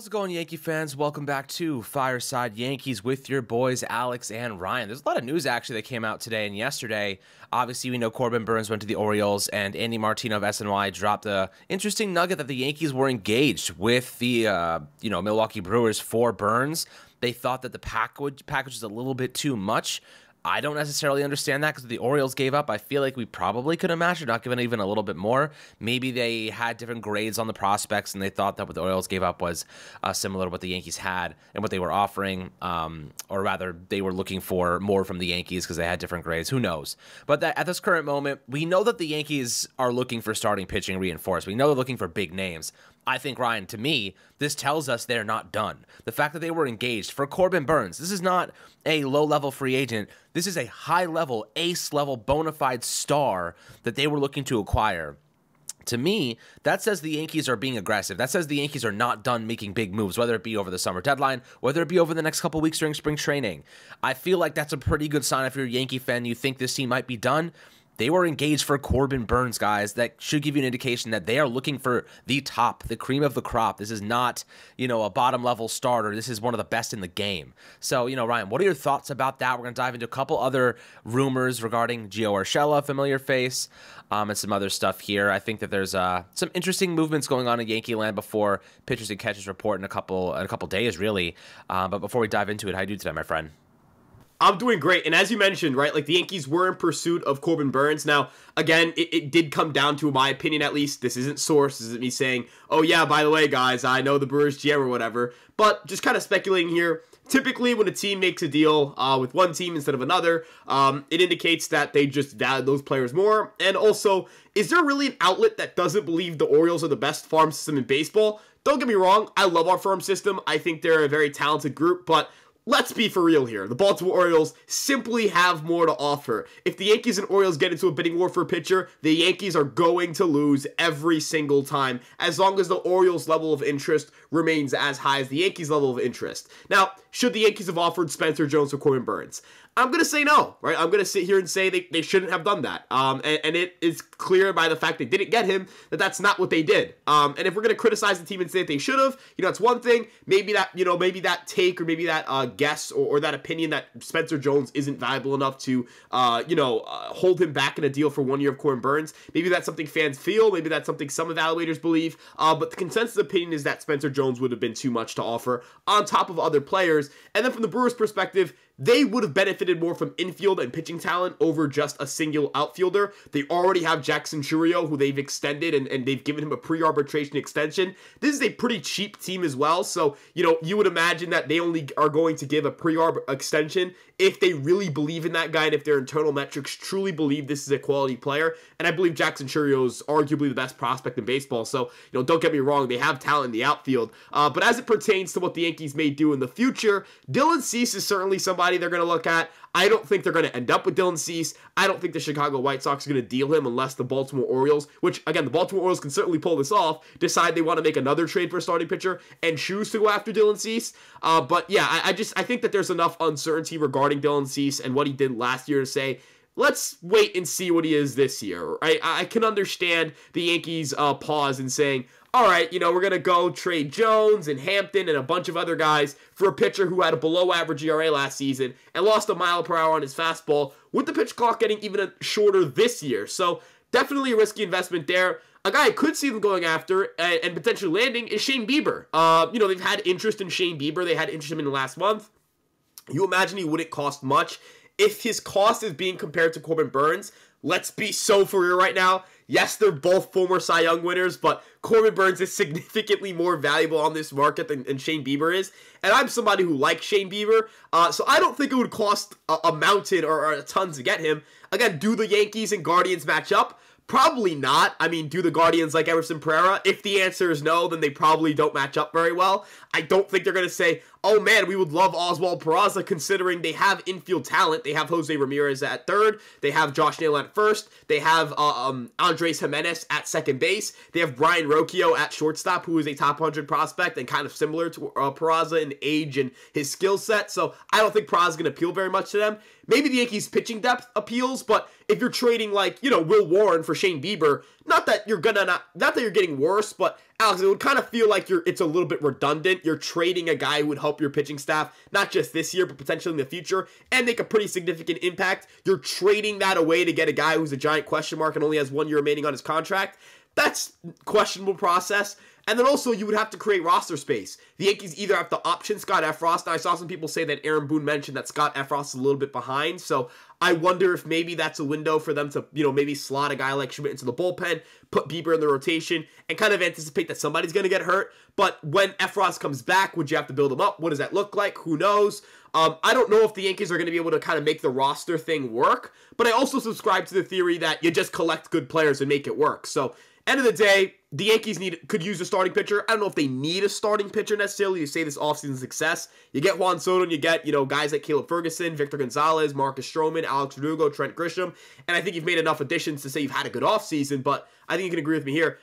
How's it going, Yankee fans? Welcome back to Fireside Yankees with your boys Alex and Ryan. There's a lot of news actually that came out today and yesterday. Obviously, we know Corbin Burnes went to the Orioles, and Andy Martino of SNY dropped a interesting nugget that the Yankees were engaged with the Milwaukee Brewers for Burnes. They thought that the package was a little bit too much. I don't necessarily understand that because the Orioles gave up. I feel like we probably could have matched it, not given even a little bit more. Maybe they had different grades on the prospects and they thought that what the Orioles gave up was similar to what the Yankees had and what they were offering, or rather they were looking for more from the Yankees because they had different grades. Who knows? But at this current moment, we know that the Yankees are looking for starting pitching reinforced. We know they're looking for big names. I think, Ryan, to me, this tells us they're not done. The fact that they were engaged for Corbin Burnes, this is not a low-level free agent. This is a high-level, ace-level, bona fide star that they were looking to acquire. To me, that says the Yankees are being aggressive. That says the Yankees are not done making big moves, whether it be over the summer deadline, whether it be over the next couple weeks during spring training. I feel like that's a pretty good sign if you're a Yankee fan. You think this team might be done. They were engaged for Corbin Burnes, guys. That should give you an indication that they are looking for the top, the cream of the crop. This is not, a bottom-level starter. This is one of the best in the game. So, Ryan, what are your thoughts about that? We're going to dive into a couple other rumors regarding Gio Urshela, familiar face, and some other stuff here. I think that there's some interesting movements going on in Yankee land before pitchers and catchers report in a couple days, really. But before we dive into it, how you do today, my friend? I'm doing great, and as you mentioned, right, like the Yankees were in pursuit of Corbin Burnes. Now, again, it did come down to, in my opinion at least, this isn't source, this isn't me saying, oh yeah, by the way, guys, I know the Brewers GM or whatever, but just kind of speculating here. Typically, when a team makes a deal with one team instead of another, it indicates that they just value those players more. And also, is there really an outlet that doesn't believe the Orioles are the best farm system in baseball? Don't get me wrong, I love our farm system. I think they're a very talented group, but let's be for real here. The Baltimore Orioles simply have more to offer. If the Yankees and Orioles get into a bidding war for a pitcher, the Yankees are going to lose every single time, as long as the Orioles' level of interest remains as high as the Yankees' level of interest. Now, should the Yankees have offered Spencer Jones or Corbin Burnes? I'm going to say no, right? I'm going to sit here and say they shouldn't have done that. And it is clear by the fact they didn't get him that that's not what they did. And if we're going to criticize the team and say that they should have, that's one thing. Maybe that take or maybe that guess or that opinion that Spencer Jones isn't valuable enough to, hold him back in a deal for 1 year of Corbin Burnes. Maybe that's something fans feel. Maybe that's something some evaluators believe. But the consensus opinion is that Spencer Jones would have been too much to offer on top of other players. And then from the Brewers' perspective, they would have benefited more from infield and pitching talent over just a single outfielder. They already have Jackson Chourio, who they've extended, and they've given him a pre-arbitration extension. This is a pretty cheap team as well, so, you would imagine that they only are going to give a pre-arb extension if they really believe in that guy and if their internal metrics truly believe this is a quality player. And I believe Jackson Chourio is arguably the best prospect in baseball, so, don't get me wrong, they have talent in the outfield. But as it pertains to what the Yankees may do in the future, Dylan Cease is certainly somebody they're going to look at. I don't think they're going to end up with Dylan Cease. I don't think the Chicago White Sox are going to deal him unless the Baltimore Orioles, which, again, the Baltimore Orioles can certainly pull this off, decide they want to make another trade for a starting pitcher and choose to go after Dylan Cease. But yeah, I think that there's enough uncertainty regarding Dylan Cease and what he did last year to say, let's wait and see what he is this year. I can understand the Yankees' pause in saying, all right, we're going to go trade Jones and Hampton and a bunch of other guys for a pitcher who had a below-average ERA last season and lost a mile per hour on his fastball, with the pitch clock getting even shorter this year. So definitely a risky investment there. A guy I could see them going after and potentially landing is Shane Bieber. They've had interest in Shane Bieber. They had interest in him in the last month. You imagine he wouldn't cost much. If his cost is being compared to Corbin Burnes, let's be so for real right now. Yes, they're both former Cy Young winners, but Corbin Burnes is significantly more valuable on this market than Shane Bieber is. And I'm somebody who likes Shane Bieber, so I don't think it would cost a mountain or a ton to get him. Again, do the Yankees and Guardians match up? Probably not. I mean, do the Guardians like Everson Pereira? If the answer is no, then they probably don't match up very well. I don't think they're going to say, oh man, we would love Oswald Peraza, considering they have infield talent. They have Jose Ramirez at third. They have Josh Nail at first. They have Andres Jimenez at second base. They have Brian Rocchio at shortstop, who is a top 100 prospect and kind of similar to Peraza in age and his skill set. So I don't think Peraza is going to appeal very much to them. maybe the Yankees pitching depth appeals, but if you're trading like, Will Warren for Shane Bieber, not that you're getting worse, but Alex, it would kind of feel like it's a little bit redundant. You're trading a guy who would help your pitching staff, not just this year, but potentially in the future, and make a pretty significant impact. You're trading that away to get a guy who's a giant question mark and only has 1 year remaining on his contract. That's questionable process. And then also you would have to create roster space. The Yankees either have to option Scott Efros. Now I saw some people say that Aaron Boone mentioned that Scott Efros is a little bit behind. So I wonder if maybe that's a window for them to, maybe slot a guy like Schmidt into the bullpen, put Bieber in the rotation, and kind of anticipate that somebody's going to get hurt. But when Efros comes back, would you have to build him up? What does that look like? Who knows? I don't know if the Yankees are going to be able to kind of make the roster thing work. But I also subscribe to the theory that you just collect good players and make it work. So end of the day, the Yankees could use a starting pitcher. I don't know if they need a starting pitcher necessarily to say this offseason success. You get Juan Soto and you get, guys like Caleb Ferguson, Victor Gonzalez, Marcus Stroman, Alex Verdugo, Trent Grisham. And I think you've made enough additions to say you've had a good offseason, but I think you can agree with me here.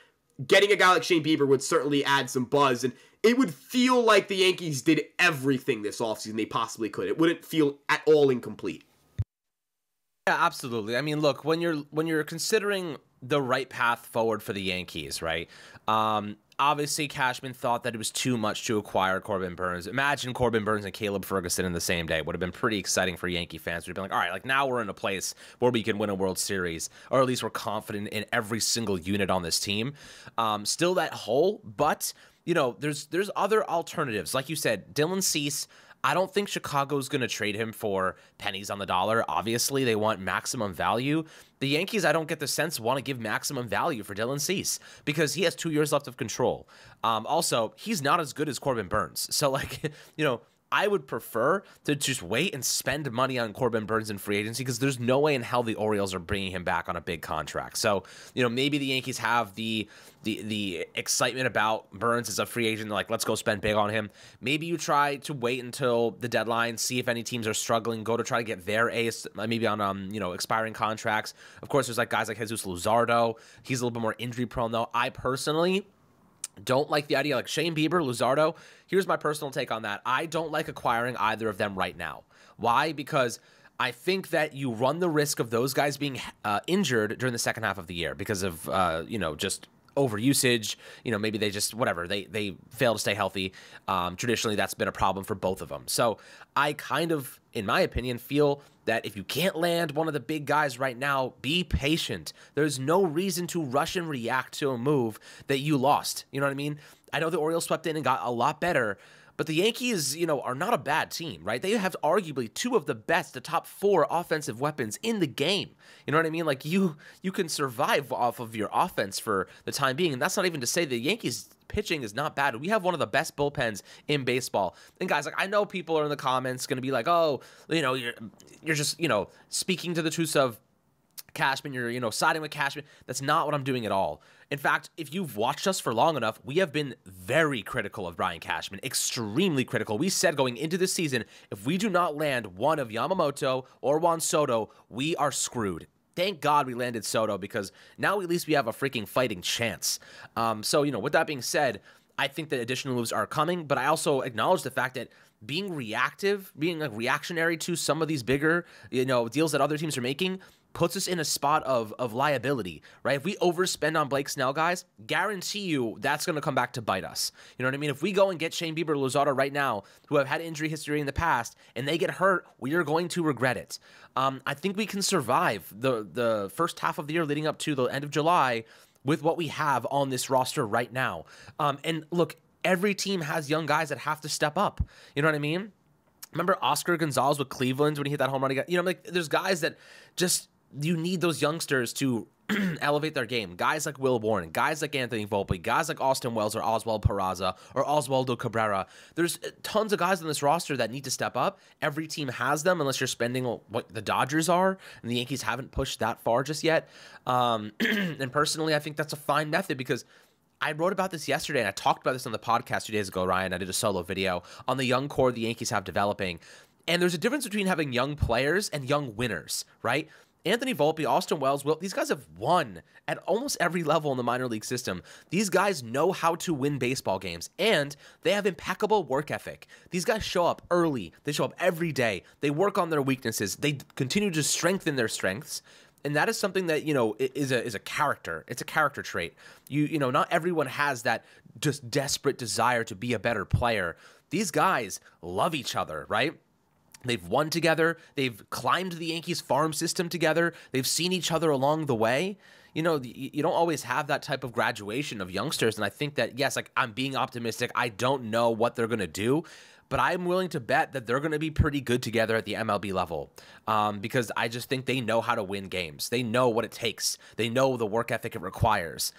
Getting a guy like Shane Bieber would certainly add some buzz, and it would feel like the Yankees did everything this offseason they possibly could. It wouldn't feel at all incomplete. Yeah, absolutely. I mean, look, when you're considering the right path forward for the Yankees, right? Obviously, Cashman thought that it was too much to acquire Corbin Burns. Imagine Corbin Burns and Caleb Ferguson in the same day. Would have been pretty exciting for Yankee fans. We'd be like, all right, like now we're in a place where we can win a World Series, or at least we're confident in every single unit on this team. Still that hole, but there's other alternatives. Like you said, Dylan Cease. I don't think Chicago's going to trade him for pennies on the dollar. Obviously, they want maximum value. The Yankees, I don't get the sense, want to give maximum value for Dylan Cease because he has 2 years left of control. Also, he's not as good as Corbin Burns. So, I would prefer to just wait and spend money on Corbin Burns in free agency because there's no way in hell the Orioles are bringing him back on a big contract. So, maybe the Yankees have the excitement about Burns as a free agent, like, let's go spend big on him. Maybe you try to wait until the deadline, see if any teams are struggling, go to try to get their ace, maybe on, expiring contracts. Of course, there's like guys like Jesus Luzardo. He's a little bit more injury prone, though. I personally don't like the idea, like Shane Bieber, Luzardo. Here's my personal take on that. I don't like acquiring either of them right now. Why? Because I think that you run the risk of those guys being injured during the second half of the year because of, just overusage. Maybe they just, whatever, they fail to stay healthy. Traditionally, that's been a problem for both of them. So I kind of, in my opinion, feel that if you can't land one of the big guys right now, be patient. There's no reason to rush and react to a move that you lost. You know what I mean? I know the Orioles swept in and got a lot better, but the Yankees, are not a bad team, right? They have arguably two of the best, the top 4 offensive weapons in the game. You know what I mean? Like, you can survive off of your offense for the time being, and that's not even to say the Yankees pitching is not bad. We have one of the best bullpens in baseball. And guys, like, I know people are in the comments going to be like, oh, you're just, speaking to the truths of Cashman, you're, siding with Cashman. That's not what I'm doing at all. In fact, if you've watched us for long enough, we have been very critical of Brian Cashman, extremely critical. We said going into this season, if we do not land one of Yamamoto or Juan Soto, we are screwed. Thank God we landed Soto because now at least we have a freaking fighting chance. So, with that being said, I think that additional moves are coming, but I also acknowledge the fact that being reactive, being like reactionary to some of these bigger, deals that other teams are making puts us in a spot of liability, right? If we overspend on Blake Snell, guys, guarantee you that's going to come back to bite us. You know what I mean? If we go and get Shane Bieber, Luzardo right now, who have had injury history in the past, and they get hurt, we are going to regret it. I think we can survive the first half of the year leading up to the end of July with what we have on this roster right now. And look, every team has young guys that have to step up. You know what I mean? Remember Oscar Gonzalez with Cleveland when he hit that home run again? There's guys that just, you need those youngsters to elevate their game. Guys like Will Warren, guys like Anthony Volpe, guys like Austin Wells or Oswald Peraza or Oswaldo Cabrera. There's tons of guys on this roster that need to step up. Every team has them unless you're spending what the Dodgers are, and the Yankees haven't pushed that far just yet. And personally, I think that's a fine method because I wrote about this yesterday, and I talked about this on the podcast 2 days ago, Ryan. I did a solo video on the young core the Yankees have developing. And there's a difference between having young players and young winners, right? Anthony Volpe, Austin Wells, these guys have won at almost every level in the minor league system. These guys know how to win baseball games, and they have impeccable work ethic. These guys show up early. They show up every day. They work on their weaknesses. They continue to strengthen their strengths. And that is something that, is a character. It's a character trait. Not everyone has that just desperate desire to be a better player. These guys love each other, right? They've won together. They've climbed the Yankees farm system together. They've seen each other along the way. You don't always have that type of graduation of youngsters. And I think that, yes, like, I'm being optimistic. I don't know what they're going to do, but I'm willing to bet that they're going to be pretty good together at the MLB level, because I just think they know how to win games. They know what it takes. They know the work ethic it requires.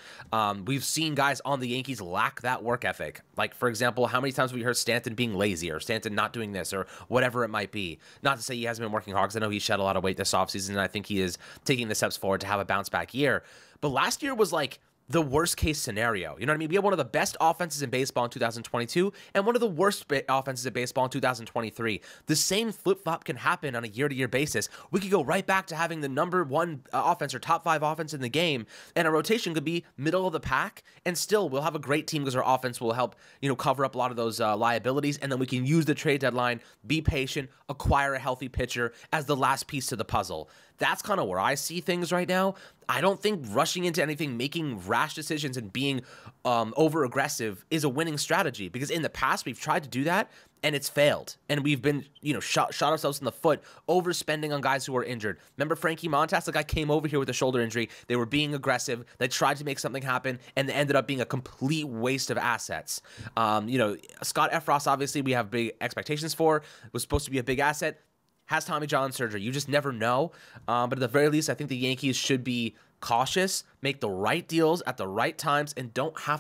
We've seen guys on the Yankees lack that work ethic. Like, for example, how many times have we heard Stanton being lazy or Stanton not doing this or whatever it might be? Not to say he hasn't been working hard, because I know he shed a lot of weight this offseason, and I think he is taking the steps forward to have a bounce-back year. But last year was like the worst case scenario. You know what I mean? We had one of the best offenses in baseball in 2022 and one of the worst offenses in baseball in 2023. The same flip-flop can happen on a year-to-year basis. We could go right back to having the number one offense or top 5 offense in the game, and our rotation could be middle of the pack, and still we'll have a great team because our offense will help, cover up a lot of those liabilities, and then we can use the trade deadline, be patient, acquire a healthy pitcher as the last piece to the puzzle. That's kind of where I see things right now. I don't think rushing into anything, making rash decisions, and being over-aggressive is a winning strategy, because in the past we've tried to do that and it's failed, and we've been shot ourselves in the foot overspending on guys who are injured. Remember Frankie Montas? The guy came over here with a shoulder injury. They were being aggressive. They tried to make something happen, and it ended up being a complete waste of assets. Scott Efros, obviously we have big expectations for. Was supposed to be a big asset. Has Tommy John surgery. You just never know. But at the very least, I think the Yankees should be cautious, make the right deals at the right times, and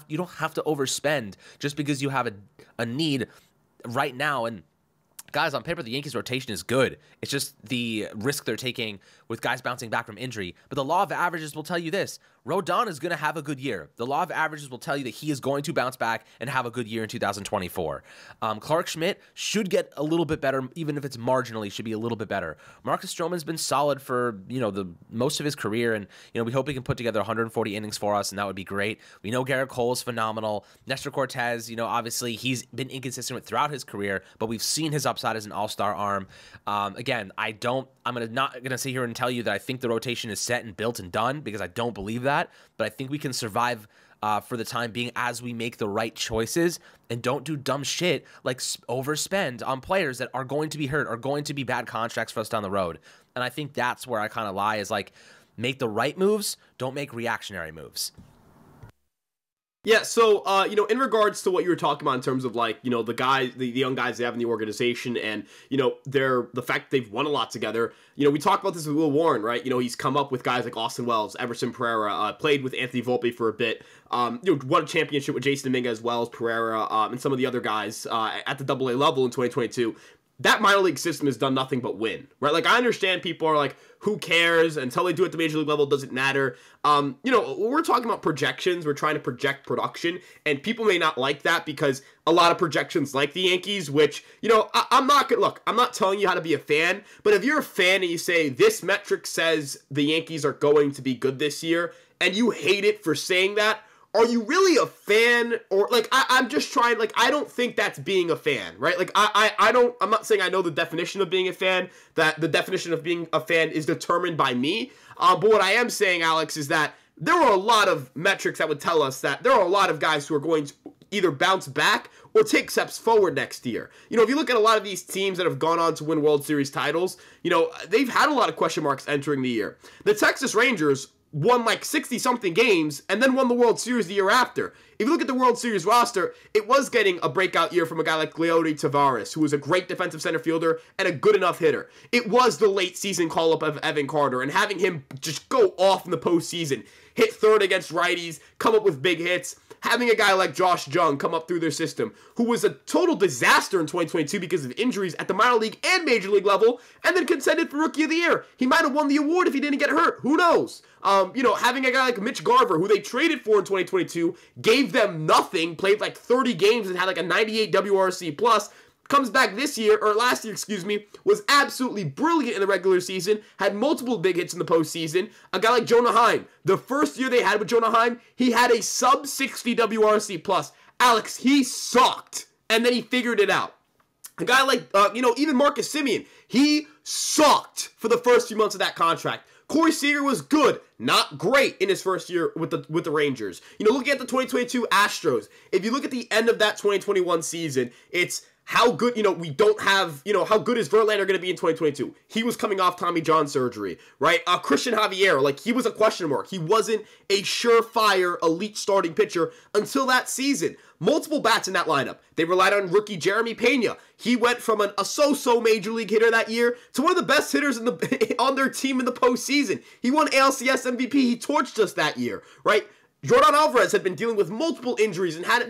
you don't have to overspend just because you have a need right now. And guys, on paper, the Yankees rotation is good. It's just the risk they're taking with guys bouncing back from injury. But the law of averages will tell you this. Rodon is going to have a good year. The law of averages will tell you that he is going to bounce back and have a good year in 2024. Clark Schmidt should get a little bit better, even if it's marginally, should be a little bit better. Marcus Stroman's been solid for, the most of his career, and, we hope he can put together 140 innings for us, and that would be great. We know Garrett Cole is phenomenal. Nestor Cortez, obviously he's been inconsistent throughout his career, but we've seen his upside as an all-star arm. Again, I'm not going to sit here and tell you that I think the rotation is set and built and done, because I don't believe that, but I think we can survive for the time being as we make the right choices and don't do dumb shit like overspend on players that are going to be hurt, are going to be bad contracts for us down the road. And I think that's where I kind of lie, is like, make the right moves, don't make reactionary moves. Yeah, so, in regards to what you were talking about in terms of, like, the guys, the young guys they have in the organization, and, the fact that they've won a lot together, we talked about this with Will Warren, right? He's come up with guys like Austin Wells, Everson Pereira, played with Anthony Volpe for a bit, won a championship with Jason Dominguez as well as Pereira, and some of the other guys at the AA level in 2022. That minor league system has done nothing but win, right? Like, I understand people are like, who cares? Until they do it at the major league level, it doesn't matter. We're talking about projections. We're trying to project production, and people may not like that because a lot of projections like the Yankees, which, I'm not telling you how to be a fan, but if you're a fan and you say this metric says the Yankees are going to be good this year, and you hate it for saying that, are you really a fan? Or, like, I'm just trying, like, I don't think that's being a fan, right? Like, I'm not saying I know the definition of being a fan, that the definition of being a fan is determined by me, but what I am saying, Alex, is that there are a lot of metrics that would tell us that there are a lot of guys who are going to either bounce back or take steps forward next year. If you look at a lot of these teams that have gone on to win World Series titles, they've had a lot of question marks entering the year. The Texas Rangers won like 60-something games, and then won the World Series the year after. If you look at the World Series roster, it was getting a breakout year from a guy like Leody Taveras, who was a great defensive center fielder and a good enough hitter. It was the late season call-up of Evan Carter, and having him just go off in the postseason, hit third against righties, come up with big hits. Having a guy like Josh Jung come up through their system, who was a total disaster in 2022 because of injuries at the minor league and major league level, and then contended for Rookie of the Year. He might have won the award if he didn't get hurt. Who knows? Having a guy like Mitch Garver, who they traded for in 2022, gave them nothing, played like 30 games and had like a 98 WRC plus, comes back this year, or last year, excuse me, was absolutely brilliant in the regular season, had multiple big hits in the postseason. A guy like Jonah Heim, the first year they had with Jonah Heim, he had a sub 60 WRC plus. Alex, he sucked, and then he figured it out. A guy like, even Marcus Semien, he sucked for the first few months of that contract. Corey Seager was good, not great in his first year with the Rangers. Looking at the 2022 Astros, if you look at the end of that 2021 season, it's how good, we don't have, how good is Verlander going to be in 2022? He was coming off Tommy John surgery, right? Christian Javier, he was a question mark. He wasn't a surefire elite starting pitcher until that season. Multiple bats in that lineup. They relied on rookie Jeremy Pena. He went from a so-so major league hitter that year to one of the best hitters on their team in the postseason. He won ALCS MVP. He torched us that year, right? Jordan Alvarez had been dealing with multiple injuries and hadn't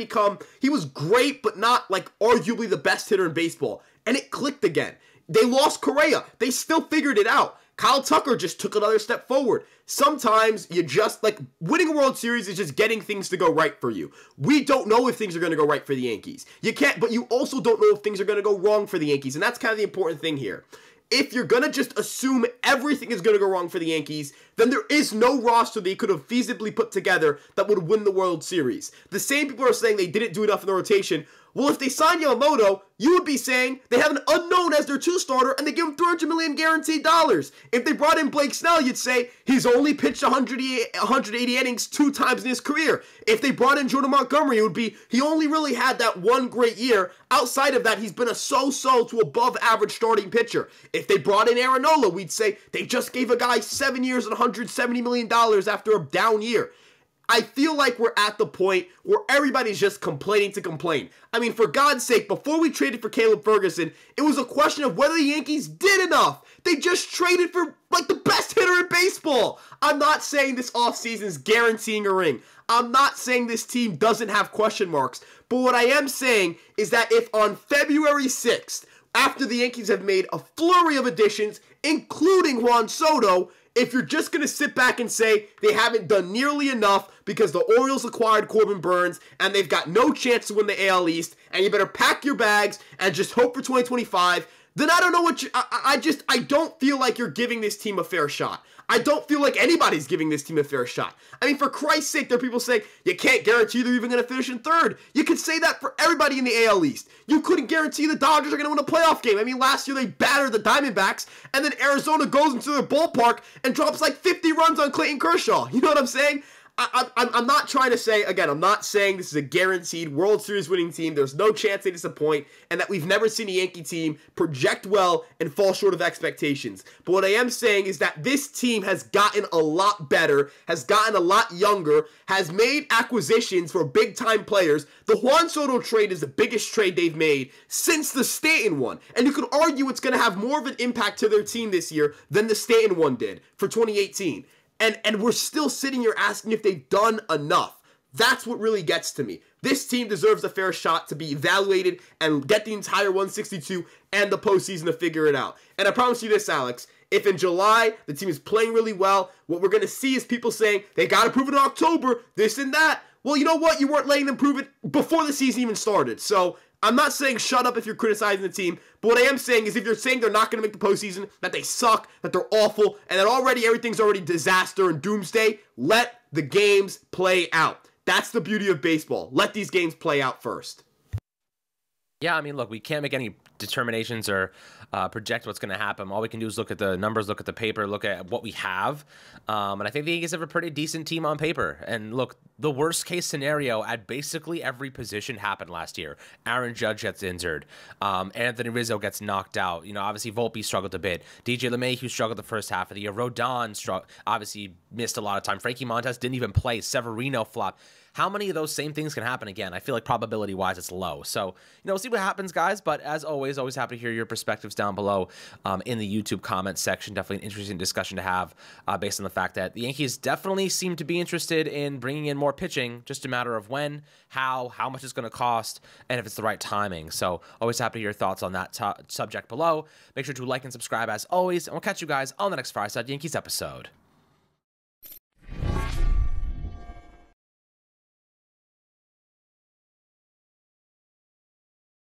he was great, but not arguably the best hitter in baseball. And it clicked again. They lost Correa. They still figured it out. Kyle Tucker just took another step forward. Sometimes you just, winning a World Series is just getting things to go right for you. We don't know if things are going to go right for the Yankees. You can't, but you also don't know if things are going to go wrong for the Yankees, and that's kind of the important thing here. If you're going to just assume everything is going to go wrong for the Yankees, then there is no roster they could have feasibly put together that would win the World Series. The same people are saying they didn't do enough in the rotation. Well, if they sign Yamamoto, you would be saying they have an unknown as their 2-starter and they give him $300 million guaranteed dollars. If they brought in Blake Snell, you'd say he's only pitched 180 innings 2 times in his career. If they brought in Jordan Montgomery, it would be he only really had that one great year. Outside of that, he's been a so-so to above average starting pitcher. If they brought in Aaron Nola, we'd say they just gave a guy 7 years and $170 million after a down year. I feel like we're at the point where everybody's just complaining to complain. I mean, for God's sake, before we traded for Caleb Ferguson, it was a question of whether the Yankees did enough. They just traded for, the best hitter in baseball. I'm not saying this offseason is guaranteeing a ring. I'm not saying this team doesn't have question marks. But what I am saying is that if on February 6th, after the Yankees have made a flurry of additions, including Juan Soto, if you're just going to sit back and say they haven't done nearly enough because the Orioles acquired Corbin Burnes and they've got no chance to win the AL East and you better pack your bags and just hope for 2025, then I don't know what I don't feel like you're giving this team a fair shot. I don't feel like anybody's giving this team a fair shot. I mean, for Christ's sake, there are people saying you can't guarantee they're even going to finish in third. You could say that for everybody in the AL East. You couldn't guarantee the Dodgers are going to win a playoff game. I mean, last year they battered the Diamondbacks, and then Arizona goes into their ballpark and drops 50 runs on Clayton Kershaw. You know what I'm saying? I'm not trying to say, again, I'm not saying this is a guaranteed World Series winning team. There's no chance they disappoint, and that we've never seen a Yankee team project well and fall short of expectations. But what I am saying is that this team has gotten a lot better, has gotten a lot younger, has made acquisitions for big-time players. The Juan Soto trade is the biggest trade they've made since the Stanton one. And you could argue it's going to have more of an impact to their team this year than the Stanton one did for 2018. And we're still sitting here asking if they've done enough. That's what really gets to me. This team deserves a fair shot to be evaluated and get the entire 162 and the postseason to figure it out. And I promise you this, Alex, if in July the team is playing really well, what we're going to see is people saying they got to prove it in October, this and that. Well, you know what? You weren't letting them prove it before the season even started. So I'm not saying shut up if you're criticizing the team, but what I am saying is if you're saying they're not going to make the postseason, that they suck, that they're awful, and that everything's already disaster and doomsday, let the games play out. That's the beauty of baseball. Let these games play out first. Yeah, I mean, look, we can't make any determinations or project what's going to happen. All we can do is look at the numbers, look at the paper, look at what we have. And I think the Yankees have a pretty decent team on paper. And look, the worst case scenario at basically every position happened last year. Aaron Judge gets injured. Anthony Rizzo gets knocked out. Obviously Volpe struggled a bit. DJ LeMahieu struggled the first half of the year. Rodon obviously missed a lot of time. Frankie Montas didn't even play. Severino flopped. How many of those same things can happen again? I feel like probability-wise it's low. So, we'll see what happens, guys. But as always happy to hear your perspectives down below in the YouTube comments section. Definitely an interesting discussion to have based on the fact that the Yankees definitely seem to be interested in bringing in more pitching. Just a matter of when, how much it's going to cost, and if it's the right timing. So, always happy to hear your thoughts on that subject below. Make sure to like and subscribe as always, and we'll catch you guys on the next Fireside Yankees episode.